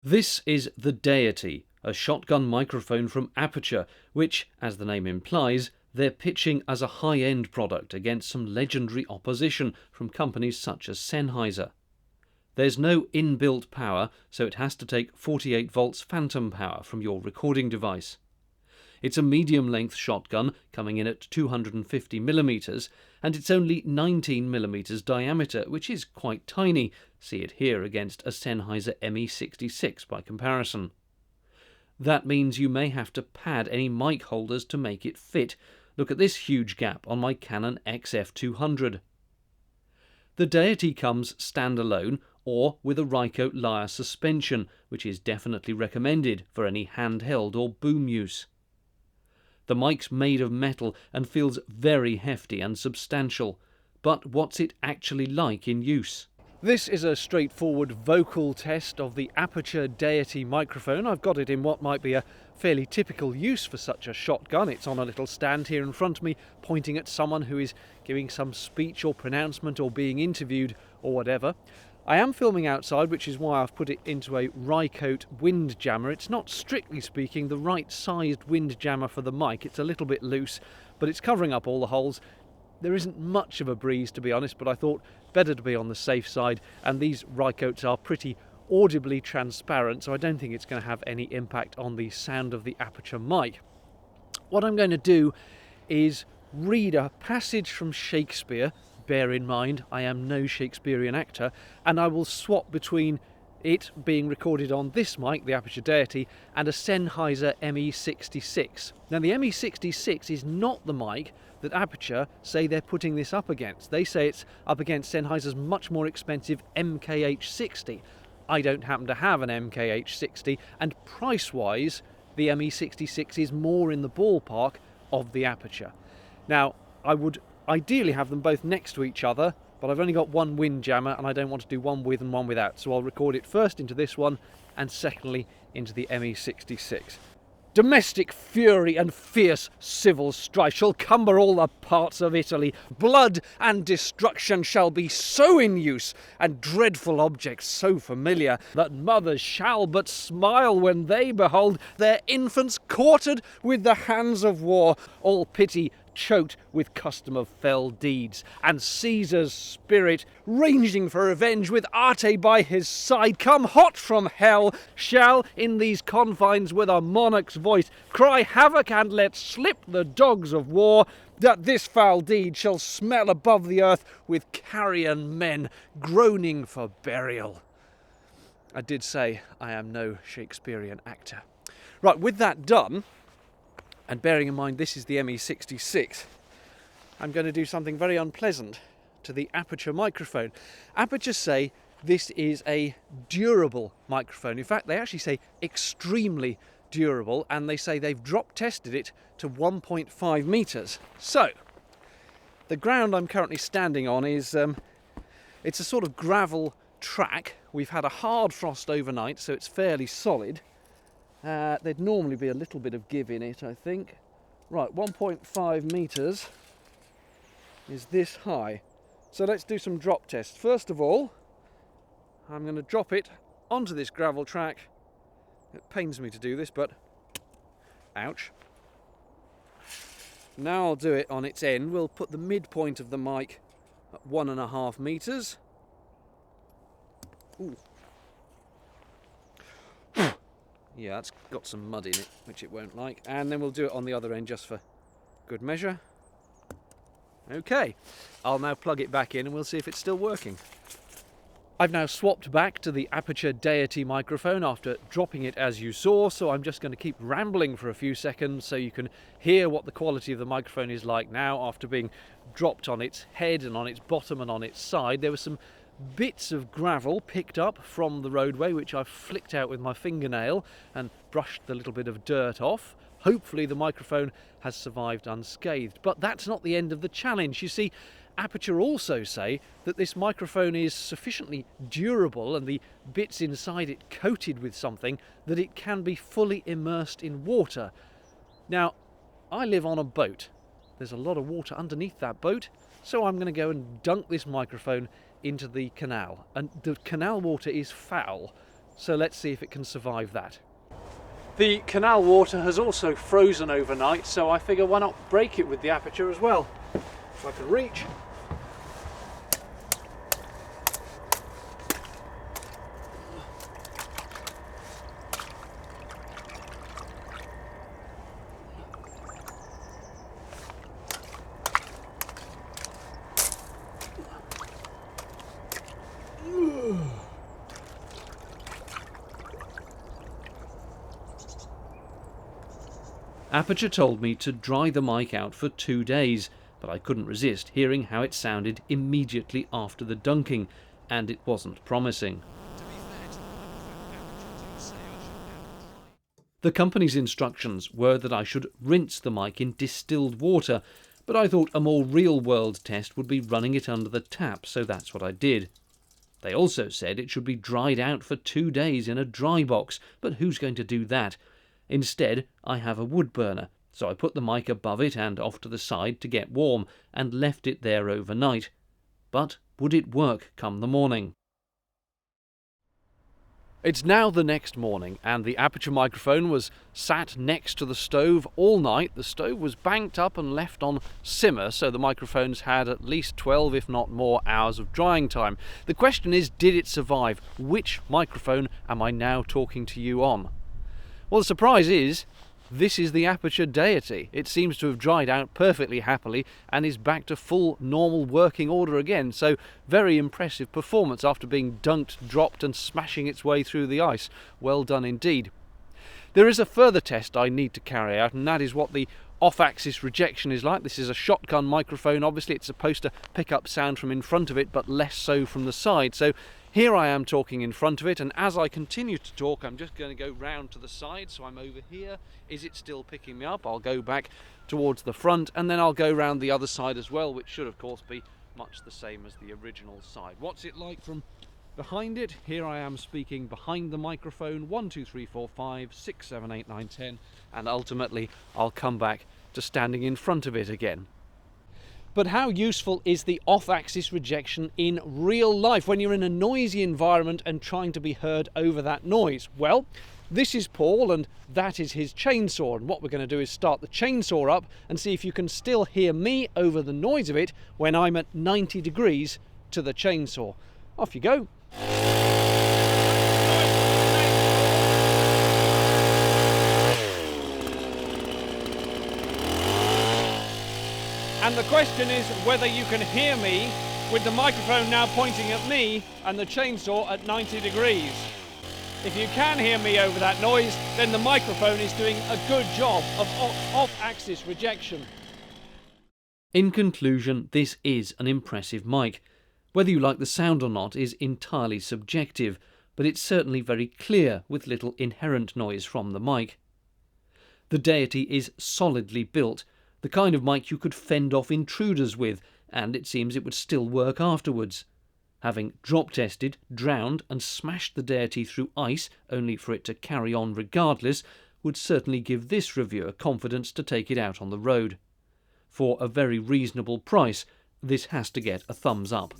This is the Deity, a shotgun microphone from Aputure, which, as the name implies, they're pitching as a high-end product against some legendary opposition from companies such as Sennheiser. There's no inbuilt power, so it has to take 48 volts phantom power from your recording device. It's a medium-length shotgun coming in at 250mm, and it's only 19mm diameter, which is quite tiny. See it here against a Sennheiser ME66 by comparison. That means you may have to pad any mic holders to make it fit. Look at this huge gap on my Canon XF200. The Deity comes standalone or with a Rycote lyre suspension, which is definitely recommended for any handheld or boom use. The mic's made of metal and feels very hefty and substantial, but what's it actually like in use? This is a straightforward vocal test of the Aputure Deity microphone. I've got it in what might be a fairly typical use for such a shotgun. It's on a little stand here in front of me, pointing at someone who is giving some speech or pronouncement or being interviewed or whatever. I am filming outside, which is why I've put it into a Rycote wind jammer. It's not, strictly speaking, the right sized wind jammer for the mic. It's a little bit loose, but it's covering up all the holes. There isn't much of a breeze, to be honest, but I thought better to be on the safe side, and these Rycotes are pretty audibly transparent, so I don't think it's going to have any impact on the sound of the Aputure mic. What I'm going to do is read a passage from Shakespeare. Bear in mind, I am no Shakespearean actor, and I will swap between it being recorded on this mic, the Aputure Deity, and a Sennheiser ME66. Now, the ME66 is not the mic that Aputure say they're putting this up against. They say it's up against Sennheiser's much more expensive MKH60. I don't happen to have an MKH60, and price-wise, the ME66 is more in the ballpark of the Aputure. Now, I would ideally have them both next to each other, but I've only got one wind jammer and I don't want to do one with and one without, so I'll record it first into this one and secondly into the ME66. Domestic fury and fierce civil strife shall cumber all the parts of Italy. Blood and destruction shall be so in use, and dreadful objects so familiar, that mothers shall but smile when they behold their infants quartered with the hands of war. All pity choked with custom of fell deeds, and Caesar's spirit, ranging for revenge with Arte by his side, come hot from hell, shall in these confines with a monarch's voice cry havoc and let slip the dogs of war, that this foul deed shall smell above the earth with carrion men groaning for burial. I did say I am no Shakespearean actor. Right, with that done, and bearing in mind this is the ME66, I'm going to do something very unpleasant to the Aputure microphone. Aputure say this is a durable microphone. In fact, they actually say extremely durable, and they say they've drop tested it to 1.5 meters. So, the ground I'm currently standing on is, it's a sort of gravel track. We've had a hard frost overnight, so it's fairly solid. There'd normally be a little bit of give in it, I think. Right, 1.5 meters is this high. So let's do some drop tests. First of all, I'm going to drop it onto this gravel track. It pains me to do this, but ouch. Now I'll do it on its end. We'll put the midpoint of the mic at 1.5 meters. Ooh. Yeah, that's got some mud in it, which it won't like. And then we'll do it on the other end just for good measure. Okay, I'll now plug it back in and we'll see if it's still working. I've now swapped back to the Aputure Deity microphone after dropping it as you saw, so I'm just going to keep rambling for a few seconds so you can hear what the quality of the microphone is like now after being dropped on its head and on its bottom and on its side. There were some bits of gravel picked up from the roadway which I've flicked out with my fingernail and brushed the little bit of dirt off. Hopefully the microphone has survived unscathed, but that's not the end of the challenge. You see, Aputure also say that this microphone is sufficiently durable and the bits inside it coated with something that it can be fully immersed in water. Now, I live on a boat. There's a lot of water underneath that boat, so I'm going to go and dunk this microphone into the canal. And the canal water is foul. so let's see if it can survive that. The canal water has also frozen overnight, so I figure why not break it with the Aputure as well. If I can reach. Aputure told me to dry the mic out for 2 days, but I couldn't resist hearing how it sounded immediately after the dunking, and it wasn't promising. The company's instructions were that I should rinse the mic in distilled water, but I thought a more real-world test would be running it under the tap, so that's what I did. They also said it should be dried out for 2 days in a dry box, but who's going to do that? Instead, I have a wood burner, so I put the mic above it and off to the side to get warm, and left it there overnight. But would it work come the morning? It's now the next morning, and the Aputure microphone was sat next to the stove all night. The stove was banked up and left on simmer, so the microphones had at least 12, if not more, hours of drying time. The question is, did it survive? Which microphone am I now talking to you on? Well, the surprise is, this is the Aputure Deity. It seems to have dried out perfectly happily and is back to full normal working order again, so very impressive performance after being dunked, dropped and smashing its way through the ice. Well done indeed. There is a further test I need to carry out, and that is what the off-axis rejection is like. This is a shotgun microphone. Obviously it's supposed to pick up sound from in front of it, but less so from the side. So here I am talking in front of it, and as I continue to talk, I'm just going to go round to the side. So I'm over here. Is it still picking me up? I'll go back towards the front, and then I'll go round the other side as well, which should of course be much the same as the original side. What's it like from behind it? Here I am speaking behind the microphone. 1, 2, 3, 4, 5, 6, 7, 8, 9, 10, and ultimately I'll come back to standing in front of it again. But how useful is the off-axis rejection in real life when you're in a noisy environment and trying to be heard over that noise? Well, this is Paul and that is his chainsaw, and what we're going to do is start the chainsaw up and see if you can still hear me over the noise of it when I'm at 90 degrees to the chainsaw. Off you go. And the question is whether you can hear me with the microphone now pointing at me and the chainsaw at 90 degrees. If you can hear me over that noise, then the microphone is doing a good job of off-axis rejection. In conclusion, this is an impressive mic. Whether you like the sound or not is entirely subjective, but it's certainly very clear with little inherent noise from the mic. The Deity is solidly built, the kind of mic you could fend off intruders with, and it seems it would still work afterwards. Having drop tested, drowned and smashed the Deity through ice only for it to carry on regardless would certainly give this reviewer confidence to take it out on the road. For a very reasonable price, this has to get a thumbs up.